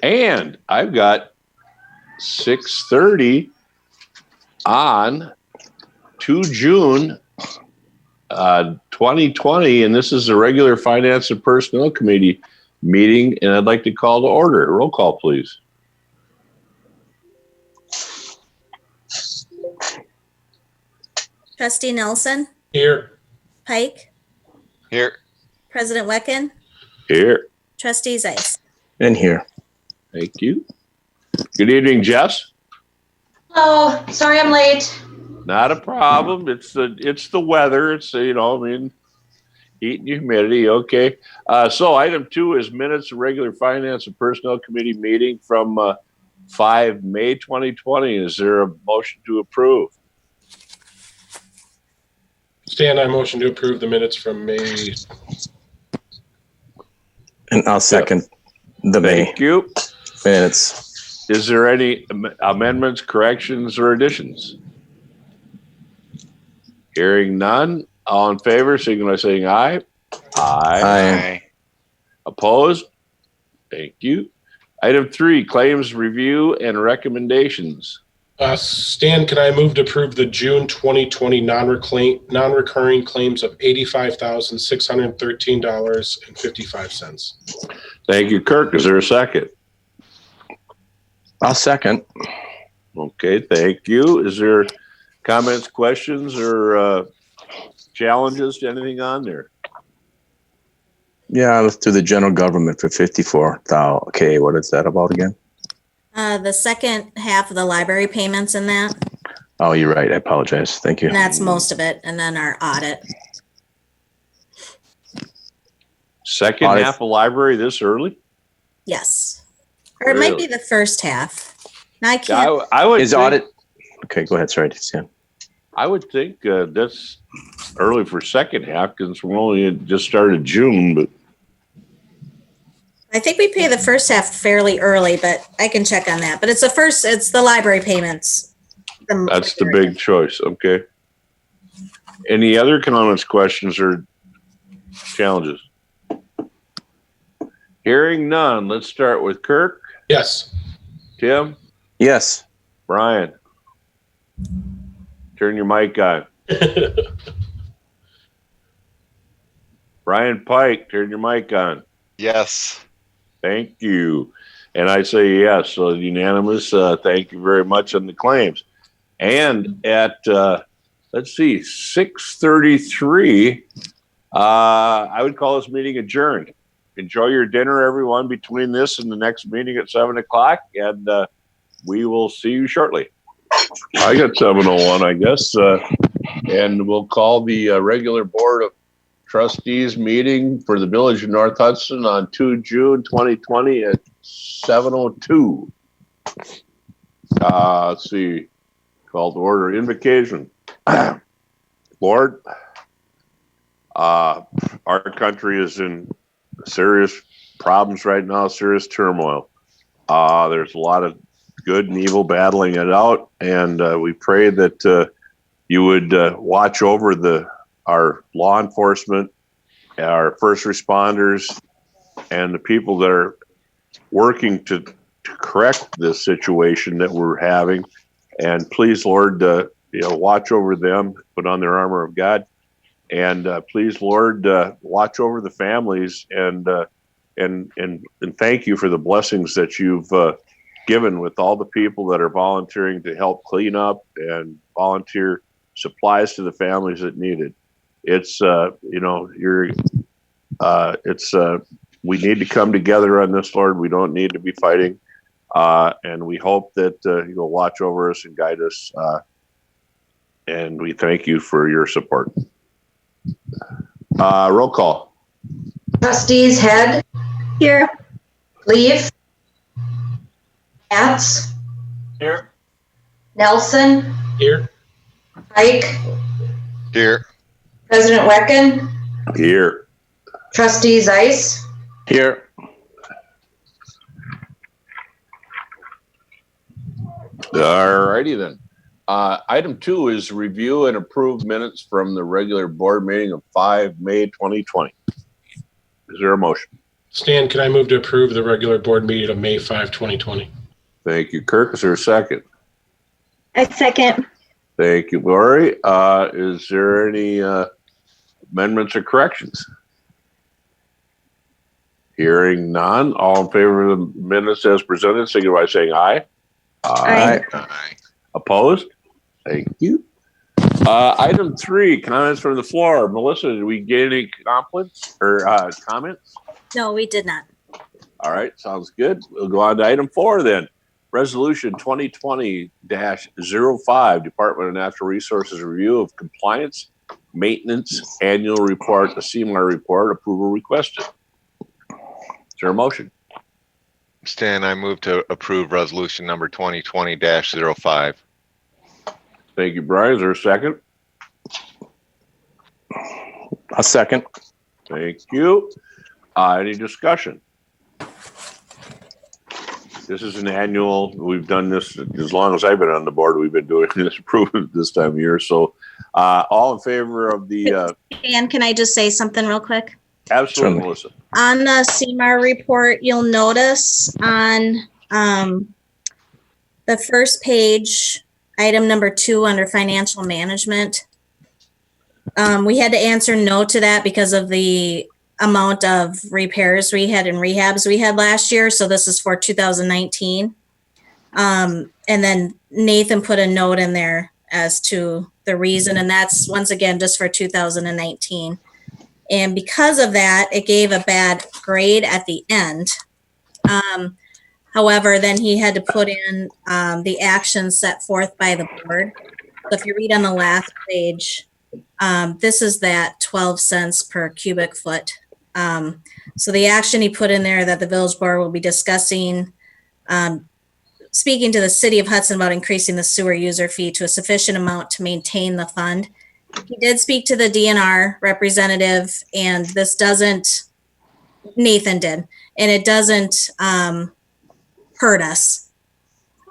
And I've got 6:30 on 2 June 2020, and this is a regular Finance and Personnel Committee meeting, and I'd like to call to order. Roll call, please. Trustee Nelson? Here. Pike? Here. President Wecken? Here. Trustee Zeiss? In here. Thank you. Good evening, Jess. Hello, sorry I'm late. Not a problem. It's the weather. It's heat and humidity. Okay. So item 2 is minutes of regular Finance and Personnel Committee meeting from 5 May 2020. Is there a motion to approve? Stan, I motion to approve the minutes from May. And I'll second the May Thank you. minutes. Is there any amendments, corrections, or additions? Hearing none. All in favor, signify by saying aye. Aye. Opposed? Thank you. Item 3, claims review and recommendations. Stan, can I move to approve the June 2020 non-recurring claims of $85,613.55? Thank you, Kirk. Is there a second? I'll second. Okay, thank you. Is there comments, questions, or challenges to anything on there? Yeah, let's do the general government for 54,000. Okay, what is that about again? The second half of the library payments in that, Oh, you're right. I apologize. Thank you. and that's most of it, and then our audit. Second Audit. half of library this early? Yes. Or it might be the first half. Now I can't, I would Is think, audit? Okay, go ahead. Sorry, Stan. I would think that's early for second half because we're only just started June, but I think we pay the first half fairly early, but I can check on that. But it's the library payments. that's the big choice. Okay. Any other comments, questions, or challenges? Hearing none. Let's start with Kirk. Yes. Tim? Yes. Brian? Turn your mic on. Brian Pike, turn your mic on. Yes. Thank you. And I say yes, so unanimous. Thank you very much on the claims. And at, let's see, 6:33, I would call this meeting adjourned. Enjoy your dinner, everyone, between this and the next meeting at 7 o'clock, and we will see you shortly. I got 7:01, I guess, and we'll call the regular Board of Trustees meeting for the Village of North Hudson on 2 June 2020 at 7:02. Let's see. Call to order. Invocation. Lord, our country is in serious problems right now, serious turmoil. There's a lot of good and evil battling it out, and we pray that you would watch over our law enforcement, our first responders, and the people that are working to correct this situation that we're having. And please, Lord, watch over them, put on their armor of God, and please, Lord, watch over the families, and thank you for the blessings that you've given with all the people that are volunteering to help clean up and volunteer supplies to the families that need it. It's we need to come together on this, Lord. We don't need to be fighting, and we hope that you'll watch over us and guide us. And we thank you for your support. Roll call. Trustees Head, Here. Leaf, Katz, Here. Nelson, Here. Pike, Here. President Wecken, Here. Trustee Zeiss, Here. All righty then. Item 2 is review and approve minutes from the regular board meeting of 5 May 2020. Is there a motion? Stan, can I move to approve the regular board meeting of May 5, 2020? Thank you, Kirk. Is there a second? I second. Thank you, Lori. Is there any amendments or corrections? Hearing none. All in favor of the minutes as presented, signify by saying aye. Aye. Aye. Opposed? Thank you. Item 3, comments from the floor. Melissa, did we get any comments or comments? No, we did not. All right, sounds good. We'll go on to item 4 then. Resolution 2020-05, Department of Natural Resources Review of Compliance Maintenance Annual Report, the CMAR report, approval requested. Is there a motion? Stan, I move to approve resolution number 2020-05. Thank you, Brian. Is there a second? A second. Thank you. Any discussion? This is an annual, we've done this as long as I've been on the board, we've been doing this approved this time of year. So all in favor of the, And can I just say something real quick? absolutely, Certainly. Melissa. On the CMAR report, you'll notice on the first page, item number 2 under financial management. We had to answer no to that because of the amount of repairs we had and rehabs we had last year. So this is for 2019. And then Nathan put a note in there as to the reason, and that's once again just for 2019. And because of that, it gave a bad grade at the end. However, then he had to put in the actions set forth by the board. So if you read on the last page, this is that 12 cents per cubic foot. So the action he put in there that the village board will be discussing, speaking to the city of Hudson about increasing the sewer user fee to a sufficient amount to maintain the fund. He did speak to the DNR representative, and this doesn't, Nathan did, and it doesn't hurt us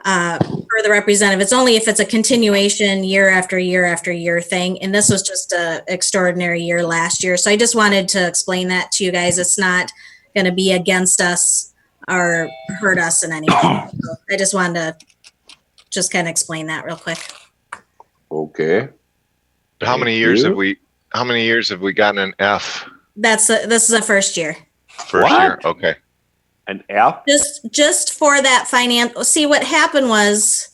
for the representative. It's only if it's a continuation year after year after year thing, and this was just a extraordinary year last year. So I just wanted to explain that to you guys. It's not going to be against us or hurt us in any way. So I just wanted to just kind of explain that real quick. Okay. How many Thank years you. how many years have we gotten an F This is the first year. first What? year? Okay. An F? Just for that see, what happened was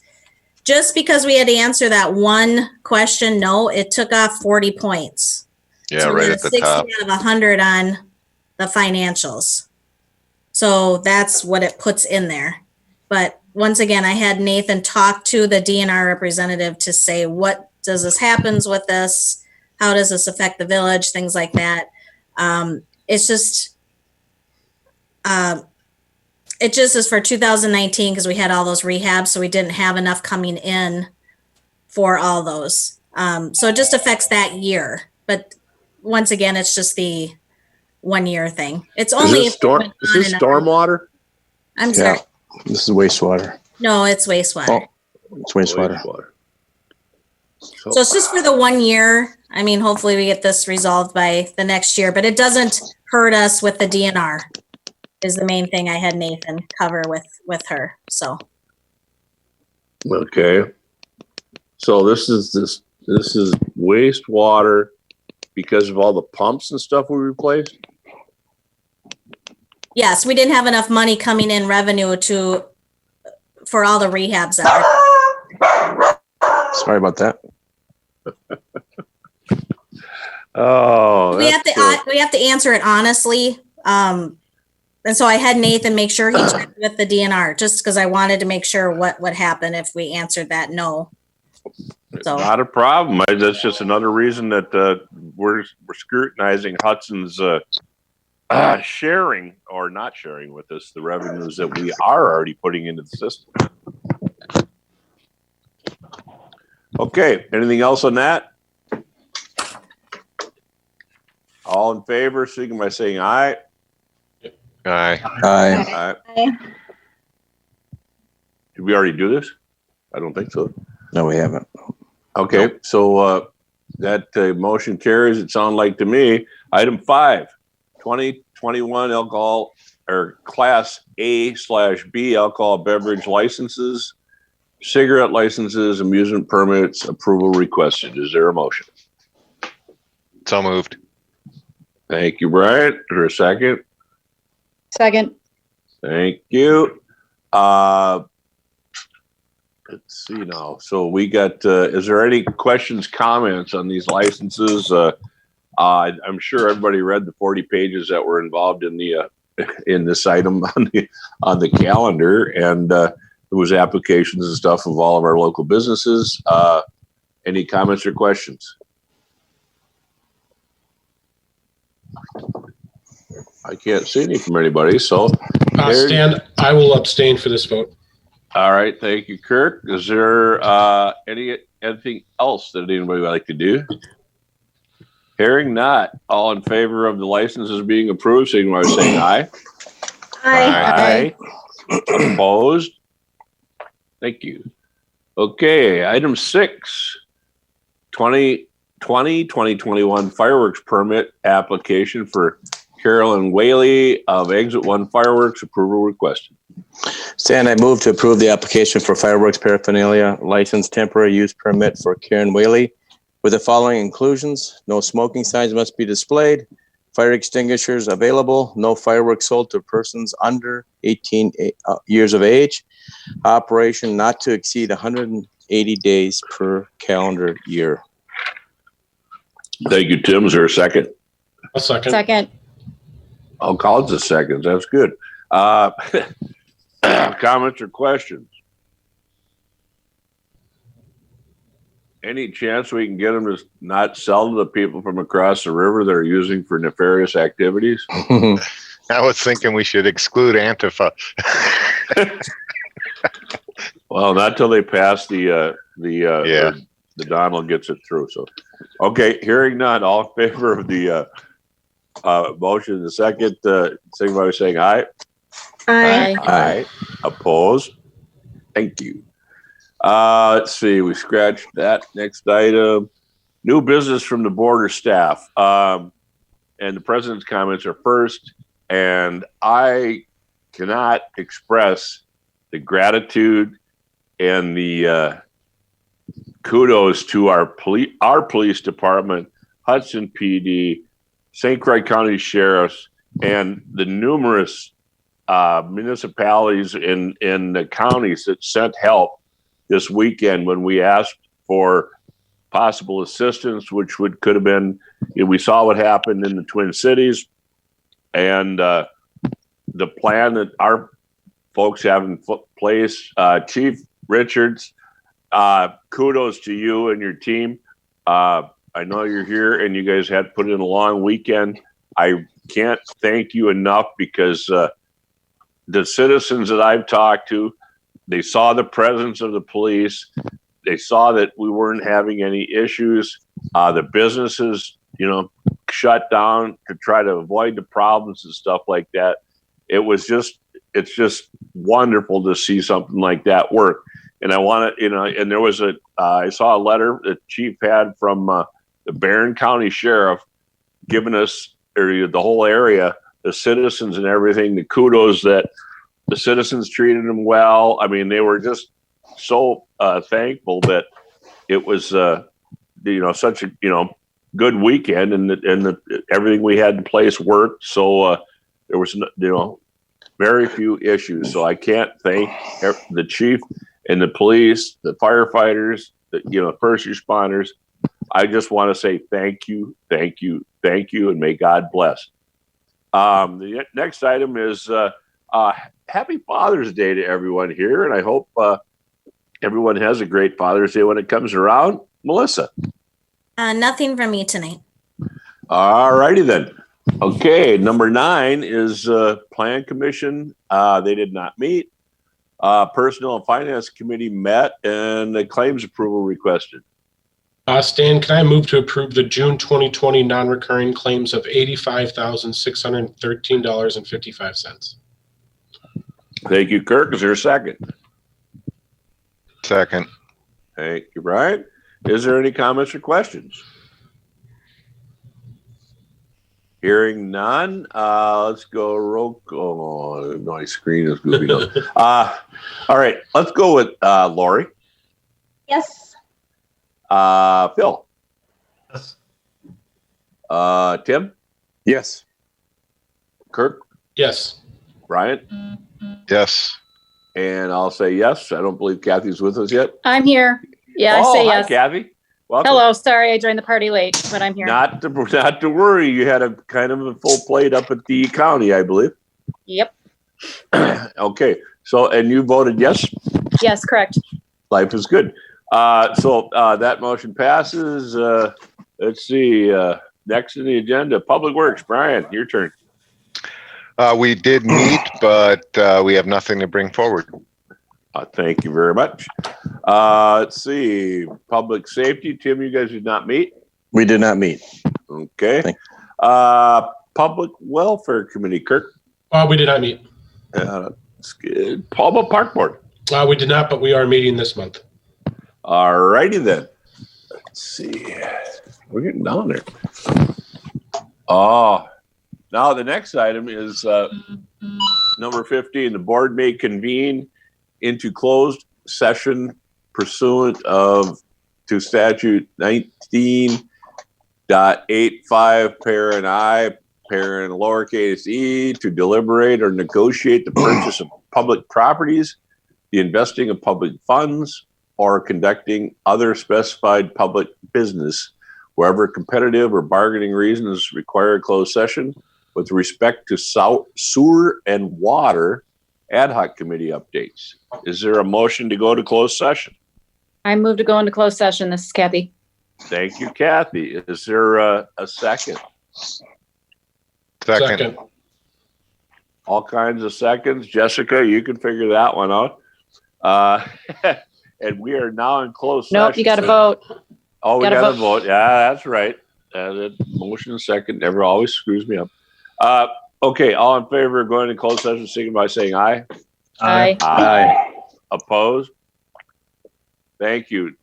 just because we had to answer that one question, no, it took off 40 points. Yeah, So we right had at the 60 top. out of 100 on the financials. So that's what it puts in there. But once again, I had Nathan talk to the DNR representative to say, what does this happens with this? How does this affect the village? Things like that. It's just, it just is for 2019 because we had all those rehabs, so we didn't have enough coming in for all those. So it just affects that year. But once again, it's just the 1 year thing. It's only Is if this, it went is on this and on. stormwater? I'm sorry. This is wastewater. No, it's wastewater. Oh, it's wastewater. So it's just for the 1 year. I mean, hopefully we get this resolved by the next year, but it doesn't hurt us with the DNR is the main thing I had Nathan cover with her. So Okay. So this is wastewater because of all the pumps and stuff we replaced? yes, we didn't have enough money coming in revenue for all the rehabs that were. Sorry about that. Oh, We have to answer it honestly. And so I had Nathan make sure he checked with the DNR just because I wanted to make sure what would happen if we answered that no. So not a problem. That's just another reason that we're scrutinizing Hudson's sharing or not sharing with us the revenues that we are already putting into the system. Okay, anything else on that? All in favor, signify by saying aye. Aye. Aye. Aye. Did we already do this? I don't think so. No, we haven't. Okay, so that motion carries, it sounded like to me. Item 5, 21 alcohol or Class A/B alcohol beverage licenses, cigarette licenses, amusement permits, approval requested. Is there a motion? So moved. Thank you, Brian. Is there a second? Second. Thank you. Let's see now. So we got, is there any questions, comments on these licenses? I'm sure everybody read the 40 pages that were involved in the in this item on the calendar, and there was applications and stuff of all of our local businesses. Any comments or questions? I can't see any from anybody, so. Stan, I will abstain for this vote. All right, thank you, Kirk. Is there anything else that anybody would like to do? Hearing not, all in favor of the licenses being approved, signify by saying aye. Aye. Aye. Opposed? Thank you. Okay, item 6, 2020-2021 fireworks permit application for Carolyn Whaley of Exit 1 Fireworks, approval requested. Stan, I move to approve the application for fireworks paraphernalia license temporary use permit for Karen Whaley with the following inclusions: no smoking signs must be displayed, fire extinguishers available, no fireworks sold to persons under 18 years of age, operation not to exceed 180 days per calendar year. Thank you, Tim. Is there a second? A second. Second. All calls a seconds. That's good. Comments or questions? Any chance we can get them to not sell to the people from across the river they're using for nefarious activities? I was thinking we should exclude Antifa. Well, not till they pass the Donald gets it through. So, okay, hearing none, all in favor of the motion, the second, signify by saying aye. Aye. Aye. Opposed? Thank you. Let's see, we scratched that. Next item, new business from the board or staff. And the president's comments are first. And I cannot express the gratitude and the kudos to our police department, Hudson PD, St. Croix County Sheriffs, and the numerous municipalities in the counties that sent help this weekend when we asked for possible assistance, which could have been, we saw what happened in the Twin Cities, and the plan that our folks have in place. Chief Richards, kudos to you and your team. I know you're here and you guys had put in a long weekend. I can't thank you enough because the citizens that I've talked to, they saw the presence of the police. They saw that we weren't having any issues. The businesses, shut down to try to avoid the problems and stuff like that. It's just wonderful to see something like that work. And I want to, and there was I saw a letter that Chief had from the Barron County Sheriff giving us, or the whole area, the citizens and everything, the kudos that the citizens treated them well. I mean, they were just so thankful that it was, such a, good weekend, and everything we had in place worked. So there was, very few issues. So I can't thank the chief and the police, the firefighters, the first responders. I just want to say thank you, thank you, thank you, and may God bless. The next item is Happy Father's Day to everyone here, and I hope everyone has a great Father's Day when it comes around. Melissa? Nothing from me tonight. All righty then. Okay, number 9 is Plan Commission. They did not meet. Personnel and Finance Committee met, and the claims approval requested. Stan, can I move to approve the June 2020 non-recurring claims of $85,613.55? Thank you, Kirk. Is there a second? Second. Thank you, Brian. Is there any comments or questions? Hearing none, let's go roll. Oh, my screen is moving up. All right, let's go with Lori. Yes. Phil. Yes. Tim. Yes. Kirk. Yes. Brian. Yes. And I'll say yes. I don't believe Kathy's with us yet. I'm here. Yeah, I Oh, say hi, yes. Kathy. Welcome. Hello, sorry I joined the party late, but I'm here. Not to worry. You had a kind of a full plate up at the county, I believe. Yep. Okay. So, and you voted yes? Yes, correct. Life is good. So that motion passes. Let's see. Next on the agenda, Public Works. Brian, your turn. We did meet, but we have nothing to bring forward. Thank you very much. Let's see. Public Safety. Tim, you guys did not meet? We did not meet. Okay. Thank Public Welfare Committee. Kirk. We did not meet. That's good. Public Park Board. We did not, but we are meeting this month. All righty then. Let's see. We're getting down there. Now the next item is number 15. The board may convene into closed session pursuant to statute 19.85 parent I, parent lowercase e, to deliberate or negotiate the purchase of public properties, the investing of public funds, or conducting other specified public business wherever competitive or bargaining reasons require a closed session with respect to sewer and water ad hoc committee updates. Is there a motion to go to closed session? I move to go into closed session. This is Kathy. Thank you, Kathy. Is there a second? Second. All kinds of seconds. Jessica, you can figure that one out. And we are now in closed session. Nope, you got to vote. Oh, we Gotta got to vote. vote. Yeah, that's right. The motion second never always screws me up. Okay, all in favor of going to closed session, signify by saying aye. Aye. Aye. Opposed? Thank you.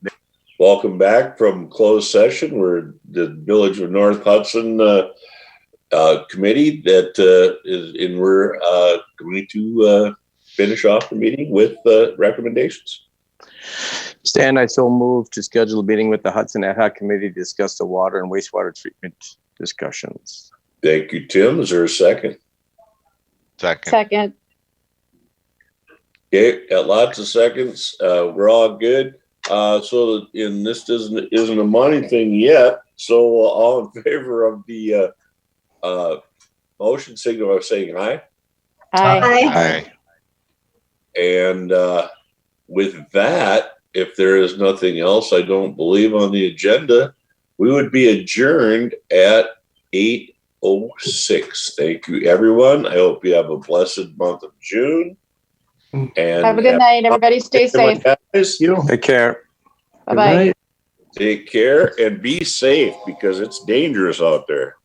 Welcome back from closed session. We're the Village of North Hudson committee that is, and we're going to finish off the meeting with recommendations. Stan, I so move to schedule a meeting with the Hudson Ad Hoc Committee to discuss the water and wastewater treatment discussions. Thank you, Tim. Is there a second? Second. Second. Okay, got lots of seconds. We're all good. So in this isn't a money thing yet. So all in favor of the motion, signal by saying aye. Aye. Aye. And with that, if there is nothing else, I don't believe on the agenda, we would be adjourned at 8:06. Thank you, everyone. I hope you have a blessed month of June. And Have a good night, everybody. Stay safe. Guys, Take care. Bye-bye. take care and be safe because it's dangerous out there.